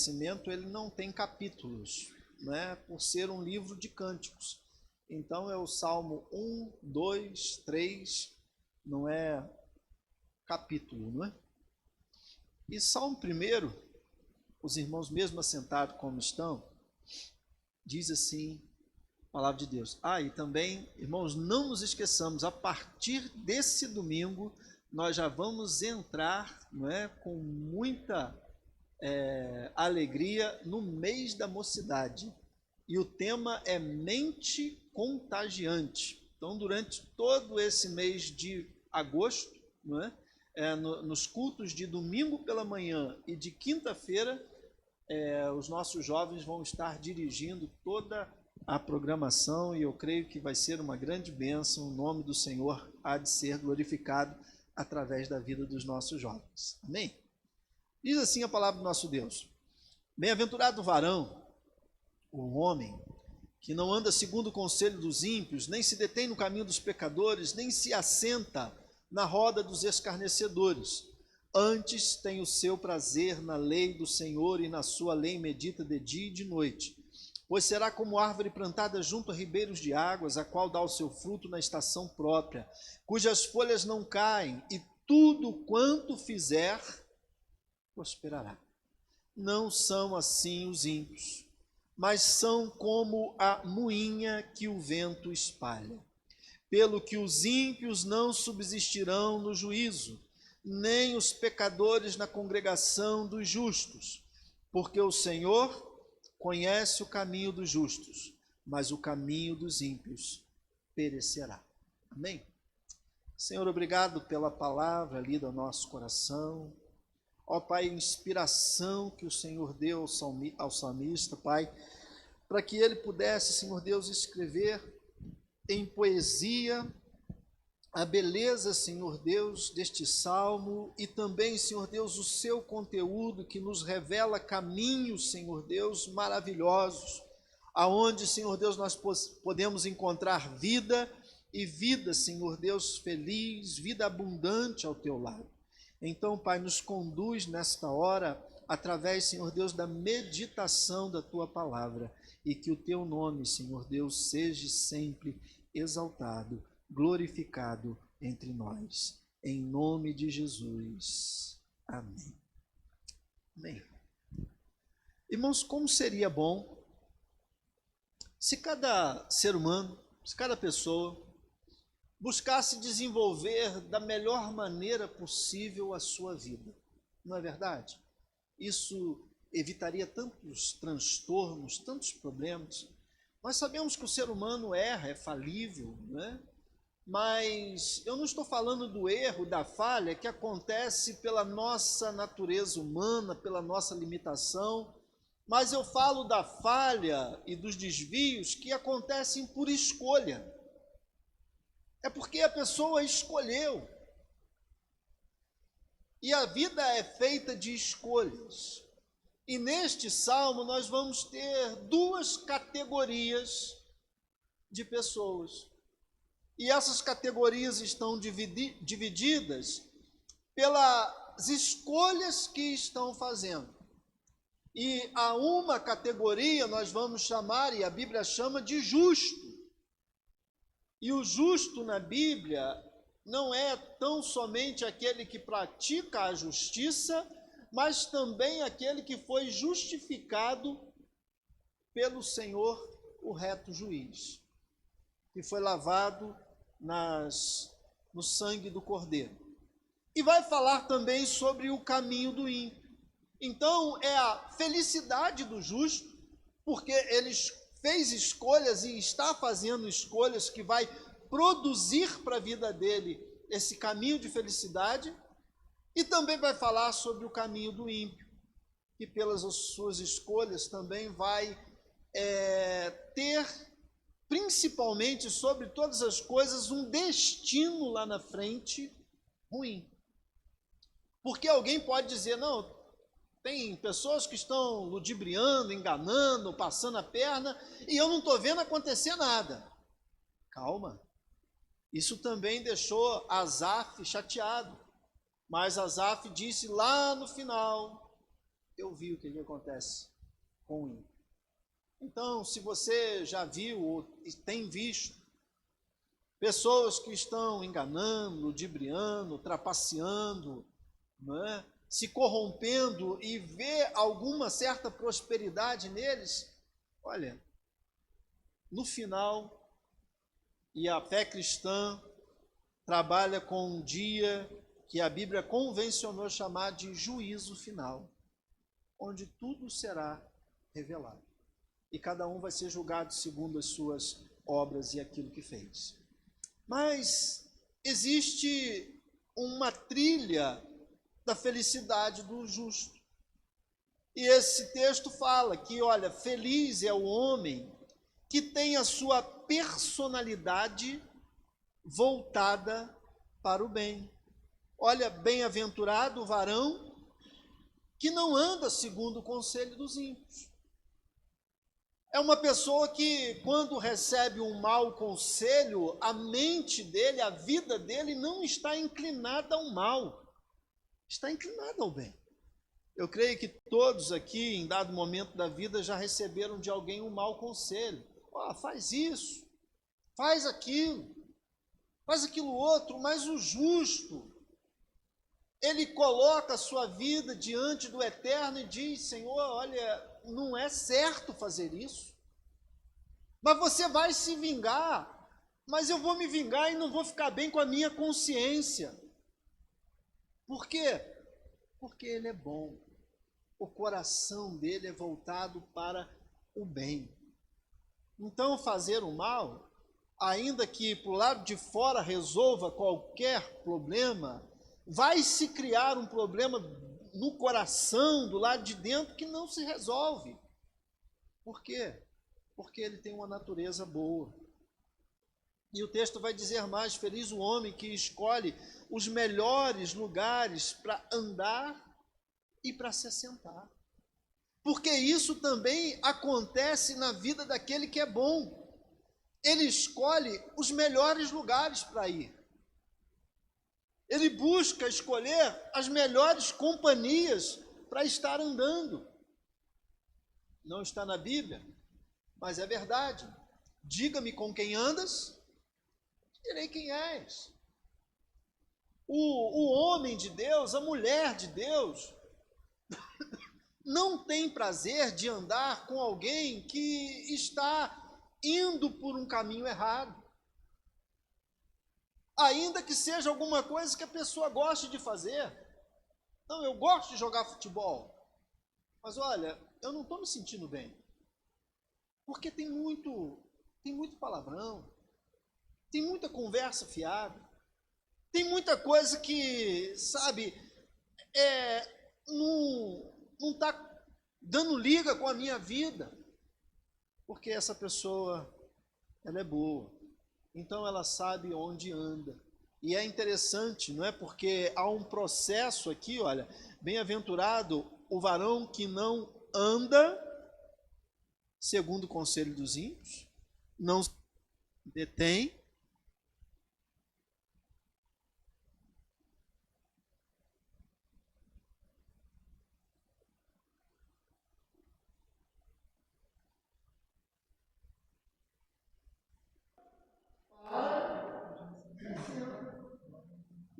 Nascimento, ele não tem capítulos, né, por ser um livro de cânticos. Então é o Salmo 1, 2, 3, não é capítulo, não é? E Salmo 1, os irmãos mesmo assentados como estão, diz assim, a palavra de Deus. E também, irmãos, não nos esqueçamos, a partir desse domingo, nós já vamos entrar, não é, com muita alegria no mês da mocidade. E o tema é mente contagiante. Então, durante todo esse mês de agosto, não é, nos cultos de domingo pela manhã e de quinta-feira, os nossos jovens vão estar dirigindo toda a programação e eu creio que vai ser uma grande bênção. O nome do Senhor há de ser glorificado através da vida dos nossos jovens. Amém? Diz assim a palavra do nosso Deus: bem-aventurado o varão, o homem, que não anda segundo o conselho dos ímpios, nem se detém no caminho dos pecadores, nem se assenta na roda dos escarnecedores. Antes tem o seu prazer na lei do Senhor, e na sua lei medita de dia e de noite. Pois será como árvore plantada junto a ribeiros de águas, a qual dá o seu fruto na estação própria, cujas folhas não caem, e tudo quanto fizer prosperará. Não são assim os ímpios, mas são como a moinha que o vento espalha. Pelo que os ímpios não subsistirão no juízo, nem os pecadores na congregação dos justos, porque o Senhor conhece o caminho dos justos, mas o caminho dos ímpios perecerá. Amém? Senhor, obrigado pela palavra lida ao nosso coração. Ó Pai, inspiração que o Senhor deu ao salmista, Pai, para que ele pudesse, Senhor Deus, escrever em poesia a beleza, Senhor Deus, deste salmo e também, Senhor Deus, o seu conteúdo que nos revela caminhos, Senhor Deus, maravilhosos, aonde, Senhor Deus, nós podemos encontrar vida e vida, Senhor Deus, feliz, vida abundante ao teu lado. Então, Pai, nos conduz nesta hora através, Senhor Deus, da meditação da tua palavra e que o teu nome, Senhor Deus, seja sempre exaltado, glorificado entre nós. Em nome de Jesus. Amém. Amém. Irmãos, como seria bom se cada ser humano, se cada pessoa buscasse desenvolver da melhor maneira possível a sua vida. Não é verdade? Isso evitaria tantos transtornos, tantos problemas. Nós sabemos que o ser humano erra, é falível, né? Mas eu não estou falando do erro, da falha que acontece pela nossa natureza humana, pela nossa limitação, mas eu falo da falha e dos desvios que acontecem por escolha. É porque a pessoa escolheu. E a vida é feita de escolhas. E neste salmo nós vamos ter duas categorias de pessoas. E essas categorias estão divididas pelas escolhas que estão fazendo. E a uma categoria nós vamos chamar, e a Bíblia chama de justo. E o justo na Bíblia não é tão somente aquele que pratica a justiça, mas também aquele que foi justificado pelo Senhor, o reto juiz, que foi lavado no sangue do Cordeiro. E vai falar também sobre o caminho do ímpio. Então, é a felicidade do justo, porque ele fez escolhas e está fazendo escolhas que vai produzir para a vida dele esse caminho de felicidade, e também vai falar sobre o caminho do ímpio, que pelas suas escolhas também vai ter, principalmente sobre todas as coisas, um destino lá na frente ruim. Porque alguém pode dizer, não, tem pessoas que estão ludibriando, enganando, passando a perna, e eu não estou vendo acontecer nada. Calma. Isso também deixou Asaf chateado. Mas Asaf disse lá no final eu vi o que acontece com o ímpio. Então, se você já viu ou tem visto pessoas que estão enganando, ludibriando, trapaceando, não é? Se corrompendo e vê alguma certa prosperidade neles, olha, no final, e a fé cristã trabalha com um dia que a Bíblia convencionou chamar de juízo final, onde tudo será revelado. E cada um vai ser julgado segundo as suas obras e aquilo que fez. Mas existe uma trilha da felicidade do justo. E esse texto fala que, olha, feliz é o homem que tem a sua personalidade voltada para o bem. Olha, bem-aventurado o varão que não anda segundo o conselho dos ímpios. É uma pessoa que, quando recebe um mau conselho, a mente dele, a vida dele não está inclinada ao mal, está inclinada ao bem. Eu creio que todos aqui, em dado momento da vida, já receberam de alguém um mau conselho. Faz isso, faz aquilo outro, mas o justo, ele coloca a sua vida diante do Eterno e diz: Senhor, olha, não é certo fazer isso, mas você vai se vingar, mas eu vou me vingar e não vou ficar bem com a minha consciência. Por quê? Porque ele é bom, o coração dele é voltado para o bem. Então, fazer o mal, ainda que para o lado de fora resolva qualquer problema, vai se criar um problema no coração, do lado de dentro, que não se resolve. Por quê? Porque ele tem uma natureza boa. E o texto vai dizer mais: feliz o homem que escolhe os melhores lugares para andar e para se assentar. Porque isso também acontece na vida daquele que é bom. Ele escolhe os melhores lugares para ir. Ele busca escolher as melhores companhias para estar andando. Não está na Bíblia, mas é verdade. Diga-me com quem andas, direi quem és. O homem de Deus, a mulher de Deus, não tem prazer de andar com alguém que está indo por um caminho errado. Ainda que seja alguma coisa que a pessoa goste de fazer. Não, eu gosto de jogar futebol, mas olha, eu não estou me sentindo bem. Porque tem muito palavrão, tem muita conversa fiada, tem muita coisa que, sabe, não está dando liga com a minha vida, porque essa pessoa, ela é boa, então ela sabe onde anda. E é interessante, não é? Porque há um processo aqui, olha, bem-aventurado o varão que não anda segundo o conselho dos ímpios, não se detém,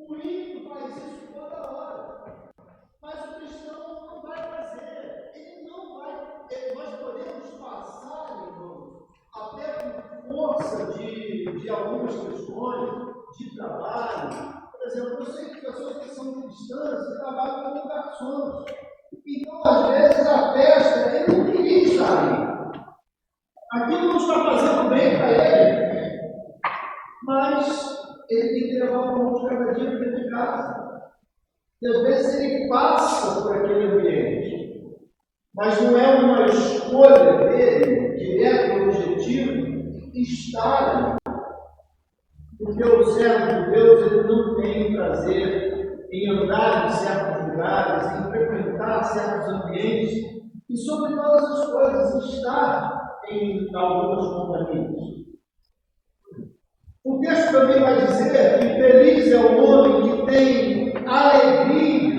o ímpio faz isso toda hora, mas o cristão não vai fazer, ele não vai. Nós podemos passar, irmãos, até por força de algumas questões, de trabalho. Por exemplo, eu sei que pessoas que são cristãs que trabalham como garçons. Então, às vezes, a festa, ele não queria estar ali. Aquilo não está fazendo bem para ele, mas ele tem que levar o pão de cada dia dentro de casa. E às vezes ele passa por aquele ambiente, mas não é uma escolha dele, direta e objetiva, estar ali. Porque o servo de Deus, ele não tem prazer em andar em certos lugares, em frequentar certos ambientes, e sobre todas as coisas, estar em algumas companhias. O texto também vai dizer que feliz é o homem que tem alegria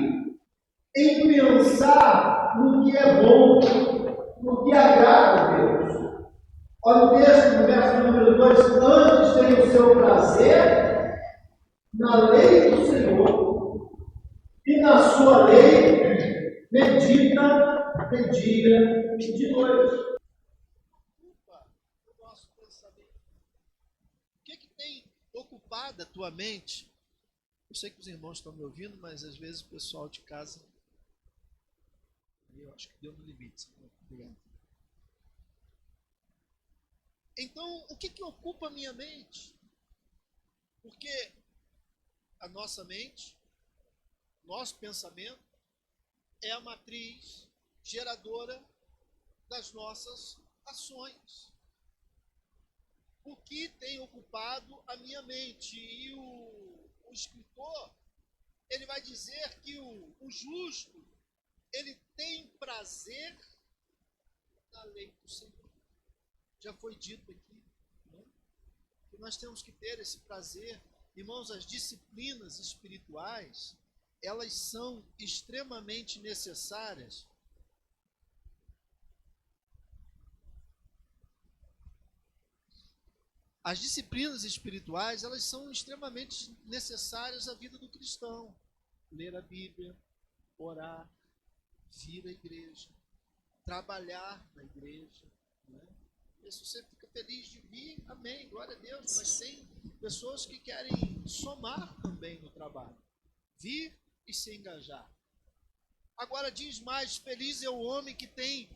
em pensar no que é bom, no que agrada a Deus. Olha o texto, no verso número 2: antes tem o seu prazer na lei do Senhor, e na sua lei medita de dia e de noite. O nosso pensamento. O que tem ocupado a tua mente? Eu sei que os irmãos estão me ouvindo, mas às vezes o pessoal de casa, eu acho que deu no limite. Obrigado. Então, o que ocupa a minha mente? Porque a nossa mente, nosso pensamento, é a matriz geradora das nossas ações. O que tem ocupado a minha mente? E o escritor, ele vai dizer que o justo, ele tem prazer na lei do Senhor. Já foi dito aqui, né? Que nós temos que ter esse prazer. Irmãos, as disciplinas espirituais, elas são extremamente necessárias. As disciplinas espirituais, elas são extremamente necessárias à vida do cristão. Ler a Bíblia, orar, vir à igreja, trabalhar na igreja, né? Se você fica feliz de vir, amém, glória a Deus, mas tem pessoas que querem somar também no trabalho, vir e se engajar. Agora diz mais: feliz é o homem que tem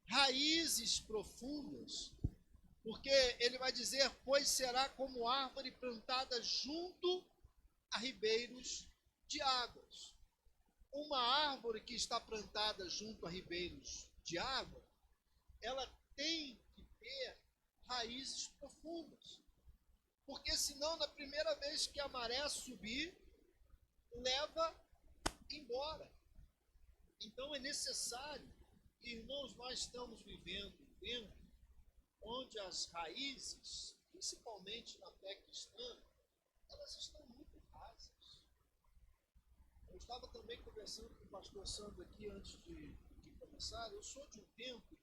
raízes profundas, porque ele vai dizer, pois será como árvore plantada junto a ribeiros de águas. Uma árvore que está plantada junto a ribeiros de água, ela tem que ter raízes profundas, porque senão na primeira vez que a maré subir, leva embora. Então é necessário, irmãos, nós estamos vivendo um tempo onde as raízes, principalmente na fé cristã, elas estão muito rasas. Eu estava também conversando com o pastor Sandro aqui antes de começar. Eu sou de um tempo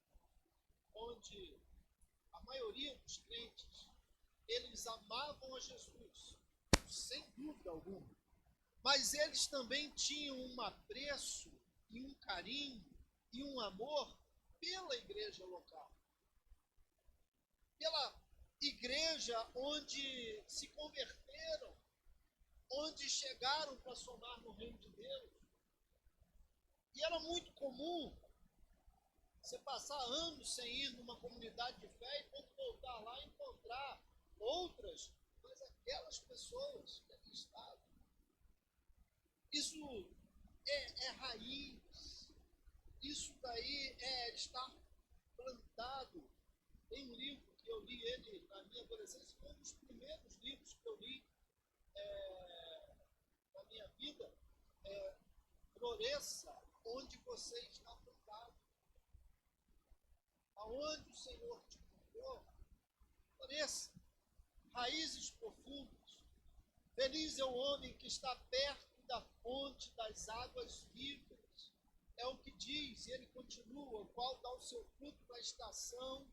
onde a maioria dos crentes, eles amavam a Jesus, sem dúvida alguma, mas eles também tinham um apreço e um carinho e um amor pela igreja local, pela igreja onde se converteram, onde chegaram para somar no reino de Deus. E era muito comum você passar anos sem ir numa comunidade de fé e quando voltar lá encontrar outras, mas aquelas pessoas que ali estavam. Isso é raiz, isso daí é estar plantado. Tem um livro que eu li ele na minha adolescência, foi um dos primeiros livros que eu li na minha vida. Floresça onde você está plantado. Aonde o Senhor te colocou, floresça. Raízes profundas. Feliz é o homem que está perto da fonte das águas vivas. É o que diz, e ele continua, o qual dá o seu fruto na estação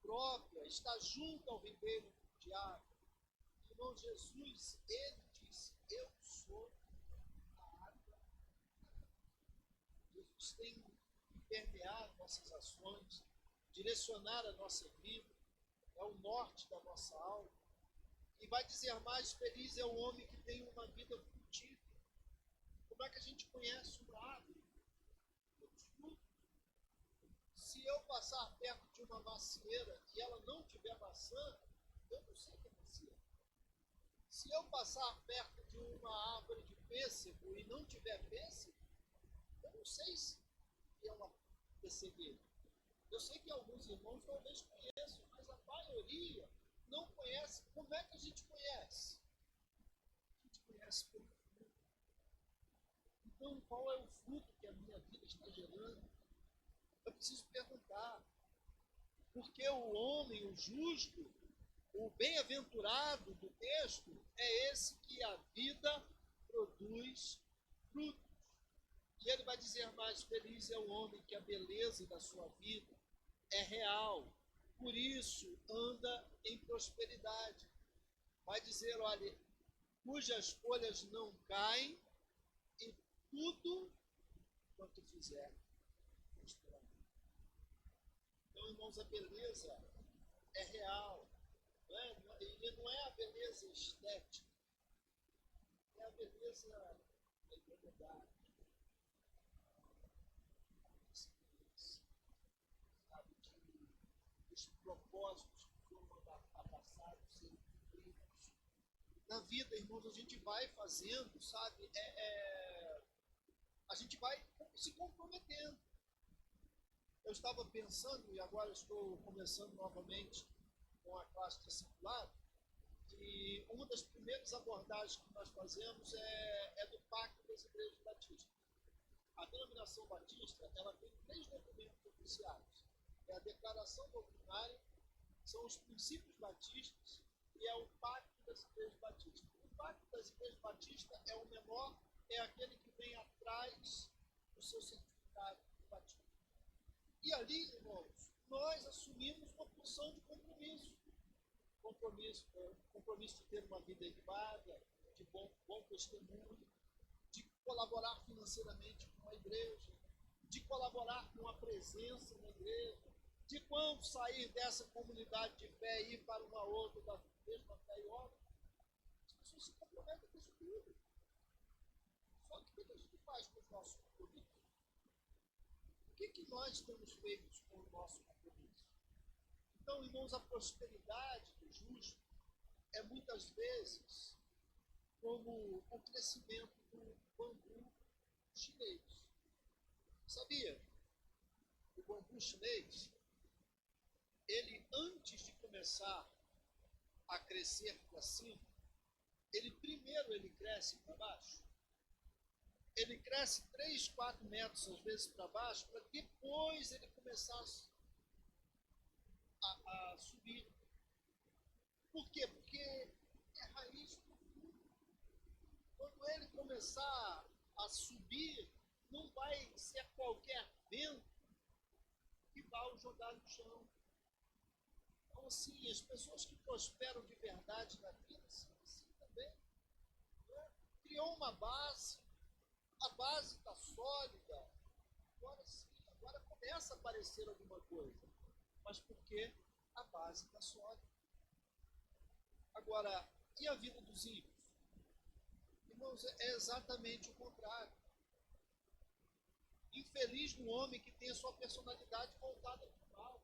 própria, está junto ao ribeiro de água. Irmão, Jesus, ele disse, eu sou a água. Jesus tem que permear nossas ações, direcionar a nossa vida, é o norte da nossa alma. E vai dizer mais, feliz é o homem que tem uma vida frutífera. Como é que a gente conhece uma árvore? Pelos frutos. Se eu passar perto de uma macieira e ela não tiver maçã, eu não sei que é macieira. Se eu passar perto de uma árvore de pêssego e não tiver pêssego, eu não sei se é uma pessegueira. Eu sei que alguns irmãos talvez conheçam, mas a maioria não conhece. Como é que a gente conhece? A gente conhece pelo fruto. Então, qual é o fruto que a minha vida está gerando? Eu preciso perguntar. Porque o homem, o justo, o bem-aventurado do texto, é esse que a vida produz frutos. E ele vai dizer mais: feliz é o homem que a beleza da sua vida é real, por isso anda em prosperidade. Vai dizer, olha, cujas folhas não caem e tudo quanto fizer prosperará. Então, irmãos, a beleza é real. E não é a beleza estética, é a beleza da eternidade. Sabe, os propósitos que foram abraçados serem cumpridos. Na vida, irmãos, a gente vai fazendo, sabe? A gente vai se comprometendo. Eu estava pensando, e agora estou começando novamente com a classe discipulada, e uma das primeiras abordagens que nós fazemos é do Pacto das Igrejas Batistas. A denominação batista, ela tem 3 documentos oficiais. É a Declaração Doutrinária, são os princípios batistas e é o Pacto das Igrejas Batistas. O Pacto das Igrejas Batistas é o menor, é aquele que vem atrás do seu certificado de batismo. E ali, irmãos, nós assumimos uma posição de compromisso. Compromisso de ter uma vida equilibrada, de bom testemunho, de colaborar financeiramente com a igreja, de colaborar com a presença na igreja, de quando sair dessa comunidade de fé e ir para uma outra da mesma fé e obra, as pessoas se comprometem com isso tudo. Só que o que a gente faz com os nossos compromissos? O que nós temos feito com o nosso compromisso? Então, irmãos, a prosperidade do justo é muitas vezes como o crescimento do bambu chinês. Sabia? O bambu chinês, ele antes de começar a crescer para cima, primeiro ele cresce para baixo. Ele cresce 3, 4 metros às vezes para baixo, para depois ele começar a subir. Por quê? Porque é raiz profunda. Quando ele começar a subir, não vai ser qualquer vento que vai o jogar no chão. Então, assim, as pessoas que prosperam de verdade na vida são assim também. Né? Criou uma base, a base está sólida, agora sim, agora começa a aparecer alguma coisa. Mas por quê? A base está sólida. Agora, e a vida dos ímpios? Irmãos, é exatamente o contrário. Infeliz do homem que tem a sua personalidade voltada para o mal.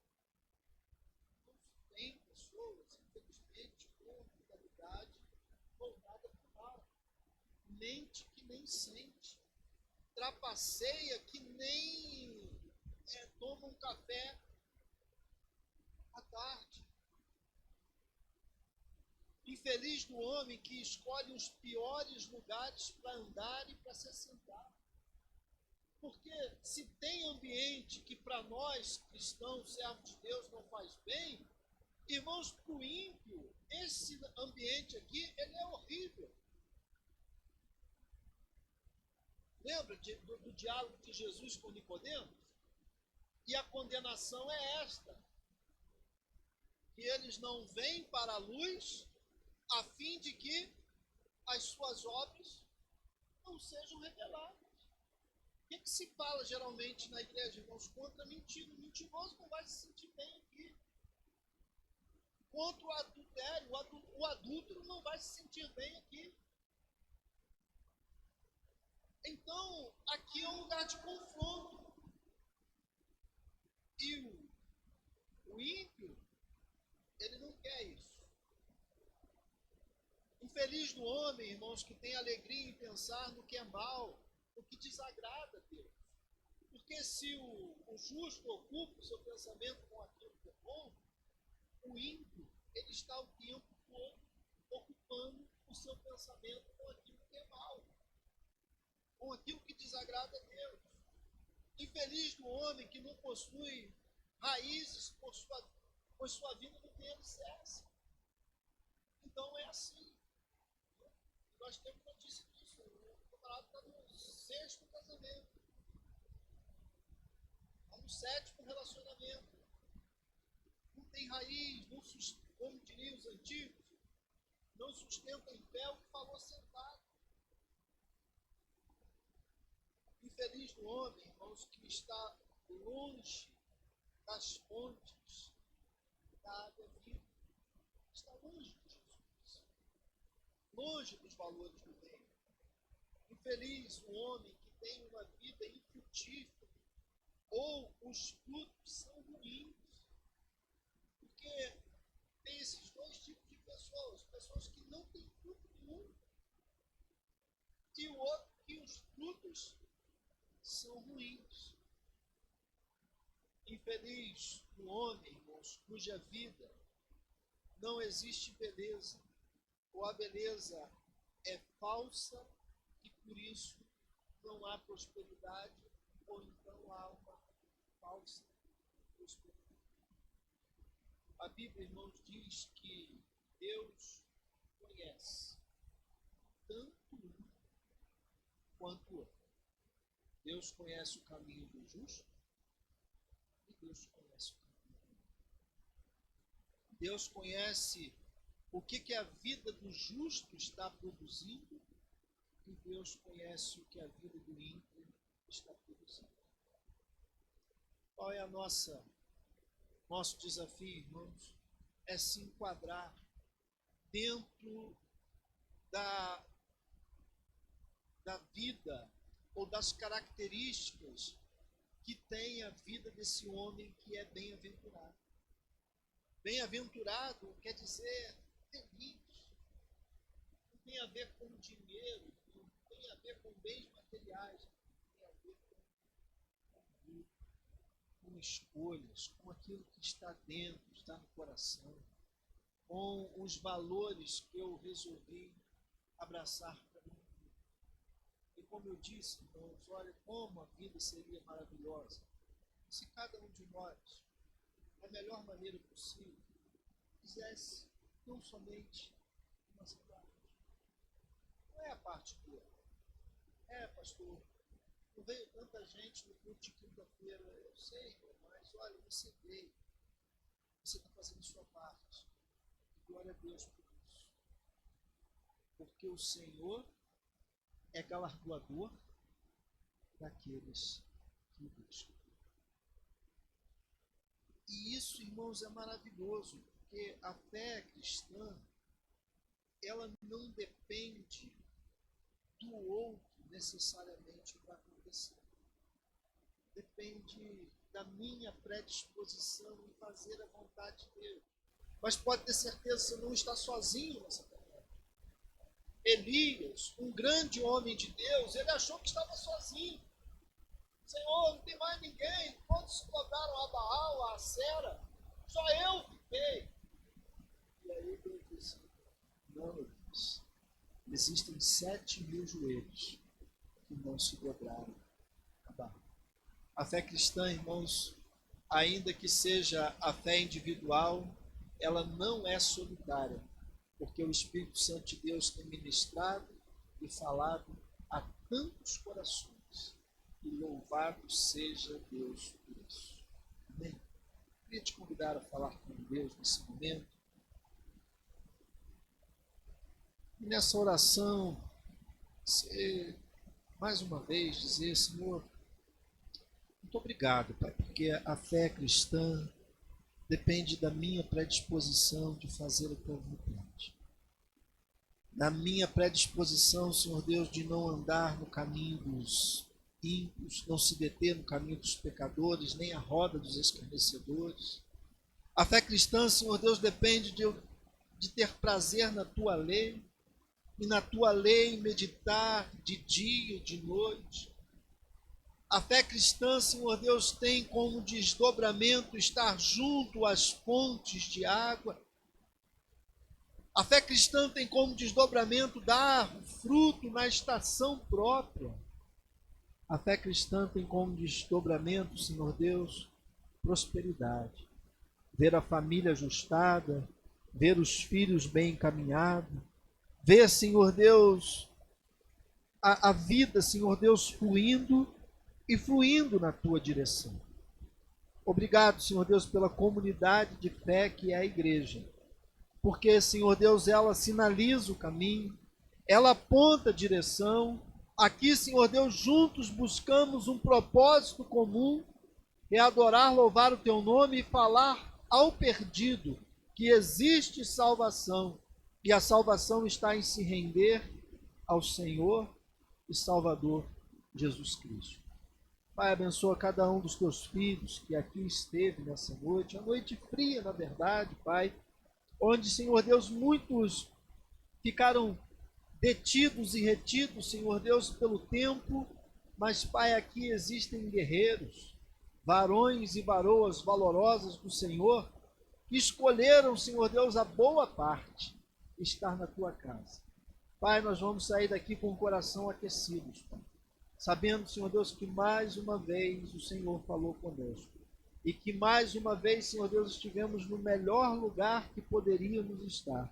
Tem pessoas, infelizmente, com mentalidade voltada para o mal. Mente que nem sente. Trapaceia que nem toma um café à tarde. Infeliz do homem que escolhe os piores lugares para andar e para se sentar. Porque se tem ambiente que para nós, cristãos, servos de Deus, não faz bem, irmãos, para o ímpio, esse ambiente aqui, ele é horrível. Lembra do diálogo de Jesus com Nicodemos? E a condenação é esta: que eles não vêm para a luz a fim de que as suas obras não sejam reveladas. O que se fala geralmente na igreja, irmãos? Contra mentira. O mentiroso não vai se sentir bem aqui. Contra o adultério, o adúltero não vai se sentir bem aqui. Então, aqui é um lugar de confronto. E o ímpio, ele não quer isso. Infeliz do homem, irmãos, que tem alegria em pensar no que é mal, no que desagrada a Deus. Porque se o justo ocupa o seu pensamento com aquilo que é bom, o ímpio, ele está o tempo todo ocupando o seu pensamento com aquilo que é mal, com aquilo que desagrada a Deus. Infeliz do homem que não possui raízes, pois sua vida não tem alicerce. Então é assim. Nós temos notícia disso. O camarada está no 6º casamento. O sétimo relacionamento. Não tem raiz, não como diriam os antigos, não sustenta em pé o que falou sentado. Infeliz do homem, irmãos, que está longe das fontes da água viva. Está longe de Jesus. Longe dos valores do reino. Infeliz o homem que tem uma vida infrutífera, ou os frutos são ruins. Porque tem esses dois tipos de pessoas. Pessoas que não têm fruto nenhum. E os frutos são ruins. Infeliz o homem, irmãos, cuja vida não existe beleza, ou a beleza é falsa e por isso não há prosperidade, ou então há uma falsa prosperidade. A Bíblia, irmãos, diz que Deus conhece tanto um quanto o outro. Deus conhece o caminho do justo e Deus conhece o caminho do ímpio. Deus conhece o que a vida do justo está produzindo e Deus conhece o que a vida do ímpio está produzindo. Qual é nosso desafio, irmãos? É se enquadrar dentro da vida ou das características que tem a vida desse homem que é bem-aventurado. Bem-aventurado quer dizer feliz. Não tem a ver com dinheiro, não tem a ver com bens materiais, tem a ver com escolhas, com aquilo que está dentro, está no coração, com os valores que eu resolvi abraçar para mim. E como eu disse, irmãos, olha como a vida seria maravilhosa se cada um de nós, da melhor maneira possível, fizesse não somente uma parte. Não é a parte boa. Pastor, não veio tanta gente no culto de quinta-feira. Eu sei, mas olha, você veio. Você está fazendo a sua parte. E glória a Deus por isso. Porque o Senhor é galardoador daqueles que o buscam. E isso, irmãos, é maravilhoso, porque a fé cristã, ela não depende do outro necessariamente para acontecer. Depende da minha predisposição em fazer a vontade de Deus. Mas pode ter certeza, você não está sozinho nessa tarefa. Elias, um grande homem de Deus, ele achou que estava sozinho. Senhor, não tem mais ninguém, todos se dobraram a Baal, a Acera, só eu fiquei. E aí Deus disse, não, Elias, existem 7.000 joelhos que não se dobraram a Baal. A fé cristã, irmãos, ainda que seja a fé individual, ela não é solitária, porque o Espírito Santo de Deus tem ministrado e falado a tantos corações. E louvado seja Deus por isso. Amém? Eu queria te convidar a falar com Deus nesse momento. E nessa oração, você, mais uma vez, dizer, Senhor, muito obrigado, Pai, porque a fé cristã depende da minha predisposição de fazer a tua vontade. Na minha predisposição, Senhor Deus, de não andar no caminho dos ímpios, não se deter no caminho dos pecadores, nem a roda dos escarnecedores. A fé cristã, Senhor Deus, depende de ter prazer na tua lei, e na tua lei meditar de dia e de noite. A fé cristã, Senhor Deus, tem como desdobramento estar junto às fontes de água. A fé cristã tem como desdobramento dar fruto na estação própria. A fé cristã tem como desdobramento, Senhor Deus, prosperidade. Ver a família ajustada, ver os filhos bem encaminhados, ver, Senhor Deus, a vida, Senhor Deus, fluindo e fluindo na tua direção. Obrigado, Senhor Deus, pela comunidade de fé que é a igreja. Porque, Senhor Deus, ela sinaliza o caminho, ela aponta a direção. Aqui, Senhor Deus, juntos buscamos um propósito comum, é adorar, louvar o teu nome e falar ao perdido que existe salvação, e a salvação está em se render ao Senhor e Salvador Jesus Cristo. Pai, abençoa cada um dos teus filhos que aqui esteve nessa noite, a noite fria, na verdade, Pai, onde, Senhor Deus, muitos ficaram detidos e retidos, Senhor Deus, pelo tempo, mas, Pai, aqui existem guerreiros, varões e varoas valorosas do Senhor, que escolheram, Senhor Deus, a boa parte, estar na tua casa. Pai, nós vamos sair daqui com o coração aquecidos, Pai, sabendo, Senhor Deus, que mais uma vez o Senhor falou conosco, e que mais uma vez, Senhor Deus, estivemos no melhor lugar que poderíamos estar,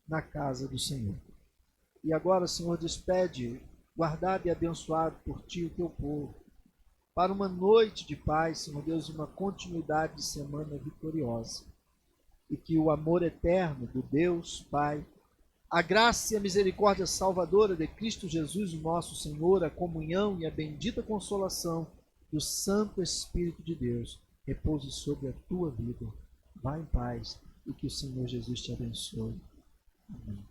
na casa do Senhor. E agora, Senhor, despede, guardado e abençoado por Ti o Teu povo, para uma noite de paz, Senhor Deus, e uma continuidade de semana vitoriosa. E que o amor eterno do Deus Pai, a graça e a misericórdia salvadora de Cristo Jesus, o nosso Senhor, a comunhão e a bendita consolação do Santo Espírito de Deus, repouse sobre a tua vida. Vá em paz e que o Senhor Jesus te abençoe. Amém.